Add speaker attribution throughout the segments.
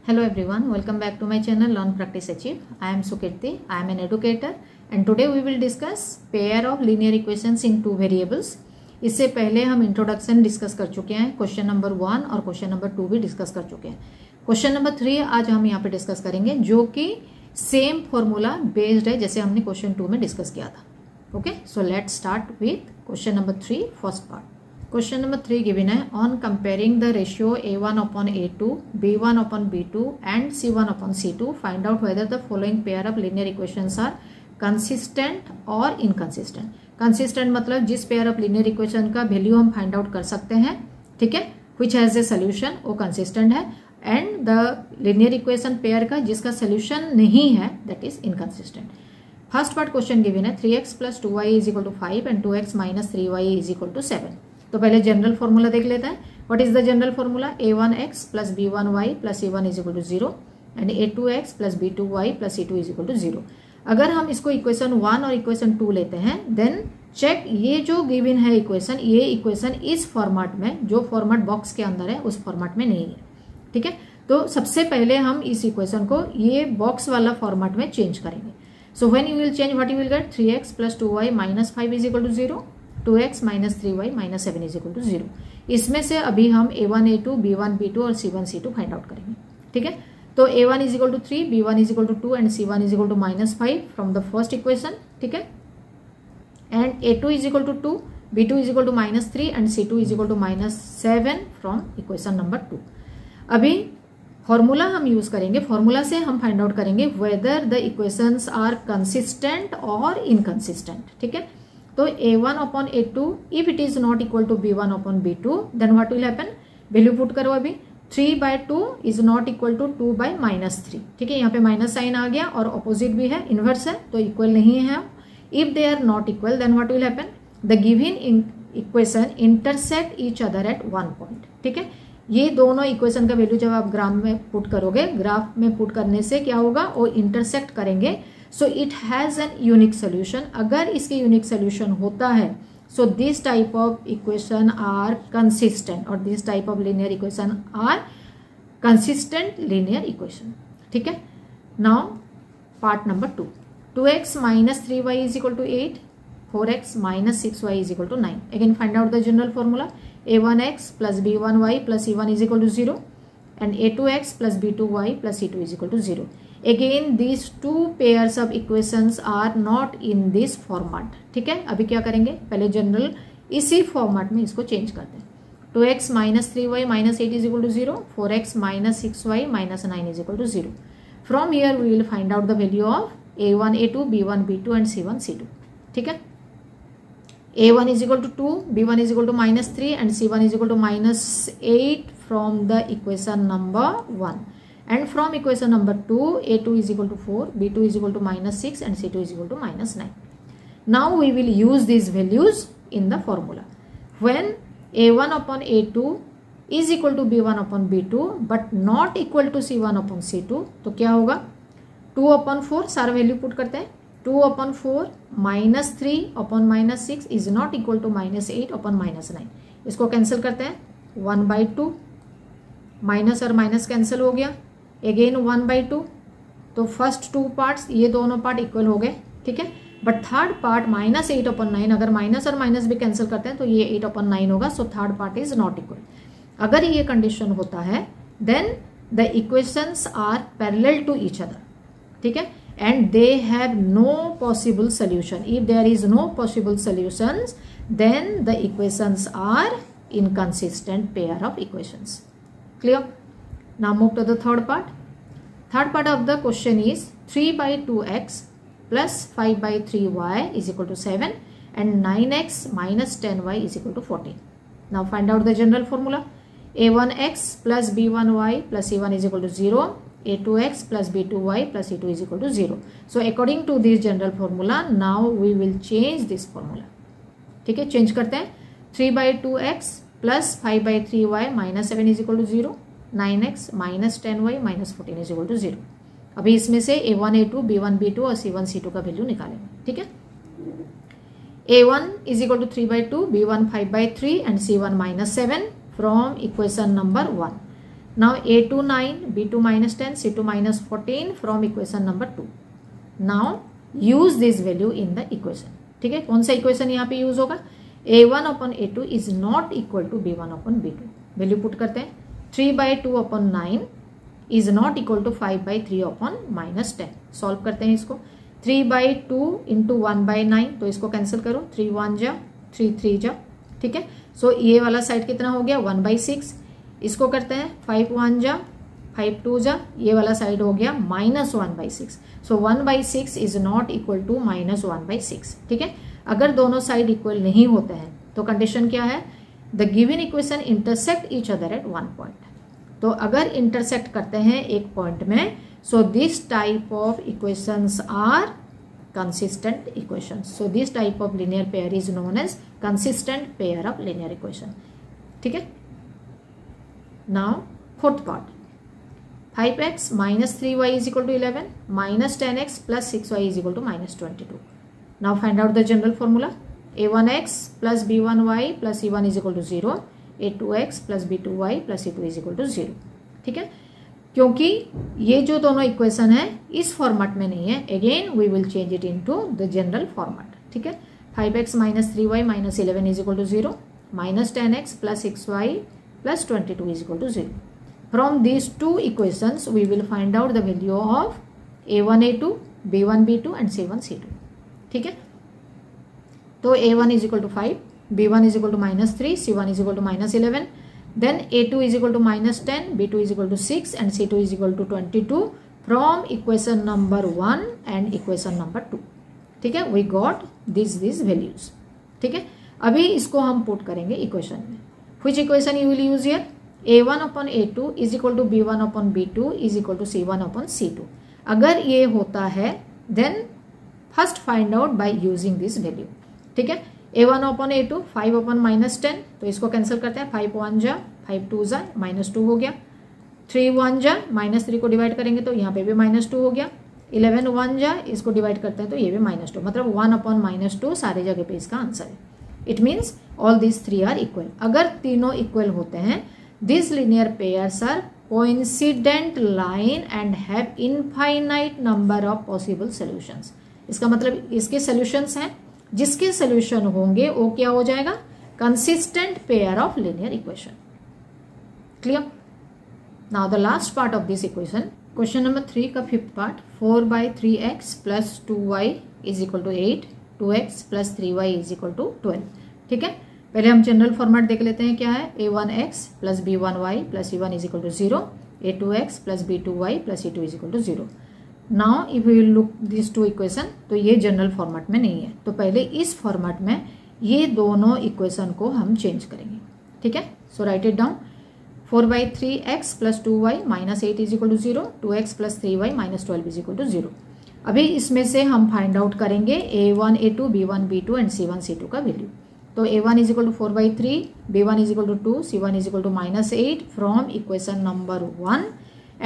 Speaker 1: Hello everyone, welcome back to my channel Learn Practice Achieve. I am Sukirti, I am an educator and today we will discuss pair of linear equations in two variables. इससे पहले हम introduction discuss कर चुके हैं, question number 1 और question number 2 भी discuss कर चुके हैं. क्वेश्चन नंबर 3 आज हम यहाँ पे डिस्कस करेंगे जो कि सेम फॉर्मूला बेस्ड है जैसे हमने क्वेश्चन 2 में डिस्कस किया था. Okay, so let's start with question number 3 first part. Question number 3 given है on comparing the ratio a1 upon a2, b1 upon b2 and c1 upon c2 find out whether the following pair of linear equations are consistent और inconsistent. Consistent मतलब जिस pair of linear equation का value हम find out कर सकते हैं, ठीक है, व्हिच हैज ए सोल्यूशन, वो कंसिस्टेंट है, and the linear equation pair का जिसका सोल्यूशन नहीं है that is inconsistent. First part question given है 3x plus 2y is equal to 5 and 2x minus 3y is equal to 7. तो पहले general formula देख लेते हैं. What is the general formula? a1x plus b1y plus c1 is equal to 0 and a2x plus b2y plus c2 is equal to 0. अगर हम इसको equation 1 और equation 2 लेते हैं देन चेक ये जो गिवन है इक्वेशन, ये इक्वेशन इस फॉर्मेट में, जो फॉर्मेट बॉक्स के अंदर है उस फॉर्मेट में नहीं है, ठीक है. तो सबसे पहले हम इस इक्वेशन को ये बॉक्स वाला फॉर्मेट में चेंज करेंगे. So when you will change what you will get 3x plus 2y minus 5 is equal to 0, 2x minus 3y minus 7 is equal to 0. इसमें से अभी हम a1 a2 b1 b2 और c1 c2 फाइंड आउट करेंगे, ठीक है. तो a1 is equal to 3, b1 is equal to 2 and c1 is equal to minus 5 from the first equation, ठीक है, and a2 is equal to 2, b2 is equal to minus 3 and c2 is equal to minus 7 from equation number 2. अभी formula हम use करेंगे, formula से हम find out करेंगे whether the equations are consistent और inconsistent, ठीक है. तो a1 upon a2 if it is not equal to b1 upon b2 then what will happen? Value put करो. अभी 3/2 is not equal to 2/-3, ठीक है. यहाँ पे माइनस साइन आ गया और ऑपोजिट भी है, इनवर्स है, तो इक्वल नहीं है. If they are not equal then what will happen? The given equation intersect each other at one point, ठीक है. ये दोनों इक्वेशन का वैल्यू जब आप ग्राफ में पुट करोगे, ग्राफ में पुट करने से क्या होगा, वो इंटरसेक्ट करेंगे. So it has an unique solution. अगर इसके यूनिक सोल्यूशन होता है so this type of equation are consistent और this type of linear equation are consistent linear equation, ठीक है. Now part number 2, 2x minus 3y is equal to 8, 4x minus 6y is equal to 9. Again find out the general formula. a1x plus b1y plus c1 is equal to 0 and a2x plus b2y plus c2 is equal to 0. Again these two pairs of equations are not in this format, ठीक है. अभी क्या करेंगे, पहले general इसी format में इसको change करते हैं. 2x minus 3y minus 8 is equal to 0, 4x minus 6y minus 9 is equal to 0. From here we will find out the value of a1 a2 b1 b2 and c1 c2, ठीक है. a1 is equal to 2, b1 is equal to minus 3 and c1 is equal to minus 8 from the equation number 1. And from equation number 2, a2 is equal to 4, b2 is equal to minus 6 and c2 is equal to minus 9. Now we will use these values in the formula. When a1 upon a2 is equal to b1 upon b2 but not equal to c1 upon c2, तो क्या होगा, 2 upon 4 सारा value put करते हैं. 2 upon 4 minus 3 upon minus 6 is not equal to minus 8 upon minus 9. इसको cancel करते हैं, 1/2 minus और माइनस कैंसिल हो गया. अगेन 1/2. तो फर्स्ट 2 पार्ट्स, ये दोनों पार्ट इक्वल हो गए, ठीक है. बट थर्ड पार्ट माइनस 8/9, अगर माइनस और माइनस भी कैंसिल करते हैं तो ये 8/9 होगा. So third part is not equal. अगर ये कंडीशन होता है then the equations are parallel to each other, ठीक है, and they have no possible solution. If there is no possible solutions then the equations are inconsistent pair of equations. Clear? Now move to the third part. Third part of the question is 3/2x plus 5/3y is equal to 7 and 9x minus 10y is equal to 14. Now find out the general formula. a1x plus b1y plus c1 is equal to 0, a2x plus b2y plus c2 is equal to 0. So according to this general formula now we will change this formula, ठीक है. Change करते हैं. 3/2x plus 5/3y minus 7 is equal to 0, 9x minus 10y minus 14 is equal to 0. अभी इसमें से a1 a2 b1 b2 और c1 c2 का value निकालेंगे, ठीक है. a1 is equal to 3/2, b1 5/3 and c1 minus 7 from equation number 1. Now a2 9, b2 -10, c2 -14 from equation number 2. Now use this value in the equation. ठीक है, कौन सा equation यहाँ पे यूज होगा? a1/a2 is not equal to b1/b2. Value put करते हैं. 3/2/9 is not equal to 5/3/-10. Solve करते हैं इसको. 3/2 इंटू 1/9, तो इसको कैंसिल करो. 3 1 जा, 3 3 जा. ठीक है, सो ये वाला साइड कितना हो गया? 1/6. इसको करते हैं 5 1 जा, 5 2 जा, ये वाला साइड हो गया -1/6. सो 1/6 इज नॉट इक्वल टू -1/6. ठीक है, अगर दोनों साइड इक्वल नहीं होते हैं तो कंडीशन क्या है? The given equation intersect each other at one point. तो अगर इंटरसेक्ट करते हैं एक पॉइंट में, so this type of equations are consistent equations. So this type of linear pair is known as consistent pair of linear equation. ठीक है, now fourth part. 5x minus 3y is equal to 11 minus 10x plus 6y is equal to minus 22. Now find out the general formula. a1x plus b1y plus c1 is equal to 0. a2x plus b2y plus c2 is equal to 0. ठीक है, क्योंकि ये जो दोनों equation है इस format में नहीं है, again we will change it into the general format. ठीक है, 5x minus 3y minus 11 is equal to 0 minus 10x plus 6y plus 22 is equal to 0. From these two equations we will find out the value of a1 a2, b1 b2 and c1 c2. ठीक है, तो a1 is equal to 5, b1 is equal to -3, c1 is equal to -11. Then a2 is equal to -10, b2 is equal to 6 and c2 is equal to 22 from equation number 1 and equation number 2. ठीक है, we got these values. ठीक है, अभी इसको हम put करेंगे equation में. Which equation you will use here? a1/a2 is equal to b1/b2 is equal to c1/c2. अगर ये होता है then first find out by using this value. ठीक है, a1/a2 5/-10, तो इसको कैंसिल करते हैं. 5 1 जा, 5 2 जा, -2 हो गया. 3 1 जा, -3 को डिवाइड करेंगे तो यहाँ पे भी -2 हो गया. 11 1 जा, इसको डिवाइड करते हैं तो ये भी -2, मतलब 1/-2 सारे जगह पे इसका आंसर है. It means all these 3 are equal. अगर तीनों इक्वल होते हैं, this linear pairs are coincident line and have infinite number of possible solutions. इसका मतलब इसके सॉल्यूशंस हैं, जिसके सॉल्यूशन होंगे वो क्या हो जाएगा? Consistent pair of linear equation. Clear? Now the last part of this equation, question number 3 का fifth part. 4/3x plus 2y is equal to 8, 2x plus 3y is equal to 12. ठीक है, पहले हम जनरल फॉर्मेट देख लेते हैं क्या है. a1x plus b1y plus c1 is equal to 0, a2x plus b2y plus c2 is equal to 0. Now if you look this two equation, तो ये जनरल फॉर्मेट में नहीं है, तो पहले इस फॉर्मेट में ये दोनों इक्वेशन को हम चेंज करेंगे. ठीक है, so write it down. 4/3x plus 2y minus 8 is equal to 0, 2x plus 3y minus 12 is equal to 0. अभी इसमें से हम फाइंड आउट करेंगे a1 a2 b1 b2 and c1 c2 का वैल्यू. तो a1 is equal to 4/3, b1 is equal to 2, c1 is equal to -8 from equation number 1.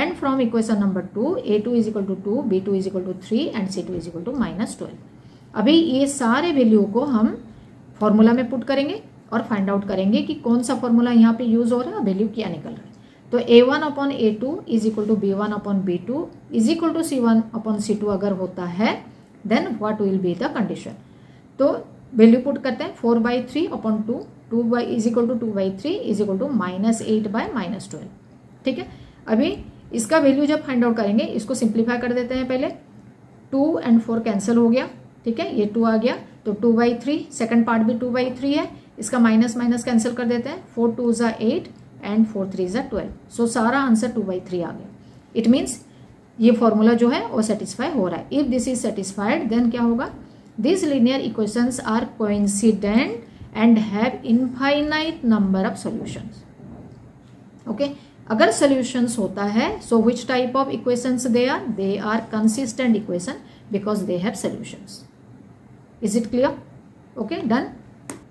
Speaker 1: And from equation number 2, a2 is equal to 2, b2 is equal to 3 and c2 is equal to -12. अभी ये सारे value को हम formula में put करेंगे और find out करेंगे कि कौन सा फॉर्मूला यहाँ पे यूज हो रहा है, वैल्यू क्या निकल रहा है. तो a1/a2 is equal to b1/b2 is equal to c1/c2 अगर होता है, then what will be the condition? तो वैल्यू पुट करते हैं. 4/3/2, 2 is equal to 2/3 is equal to -8/-12. ठीक है, अभी इसका वैल्यू जब फाइंड आउट करेंगे, इसको सिंप्लीफाई कर देते हैं. पहले 2 and 4 कैंसिल हो गया. ठीक है, ये 2 आ गया, तो 2/3, सेकंड पार्ट भी 2/3 है, इसका माइनस माइनस कैंसिल कर देते हैं. 4 2 ज़ा 8 एंड 4 3 ज़ा 12. सो सारा आंसर 2/3 आ गया. इट मीन्स ये फॉर्मूला जो है वो सेटिस्फाई हो रहा है. If this is satisfied then क्या होगा? This linear equations are coincident and have infinite number of solutions. Okay, अगर सॉल्यूशंस होता है, so which type of equations they are consistent equation because they have solutions. Is it clear? Okay, done.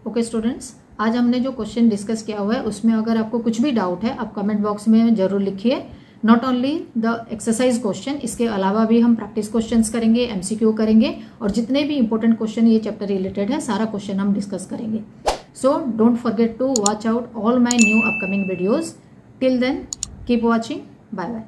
Speaker 1: Okay students, आज हमने जो question discuss किया हुआ है उसमें अगर आपको कुछ भी डाउट है आप कमेंट बॉक्स में जरूर लिखिए. Not only the exercise question, इसके अलावा भी हम प्रैक्टिस क्वेश्चंस करेंगे, एमसीक्यू करेंगे और जितने भी इंपॉर्टेंट क्वेश्चन ये चैप्टर रिलेटेड है सारा क्वेश्चन हम डिस्कस करेंगे. So don't forget to watch out all my new upcoming videos. Till then, keep watching, bye bye.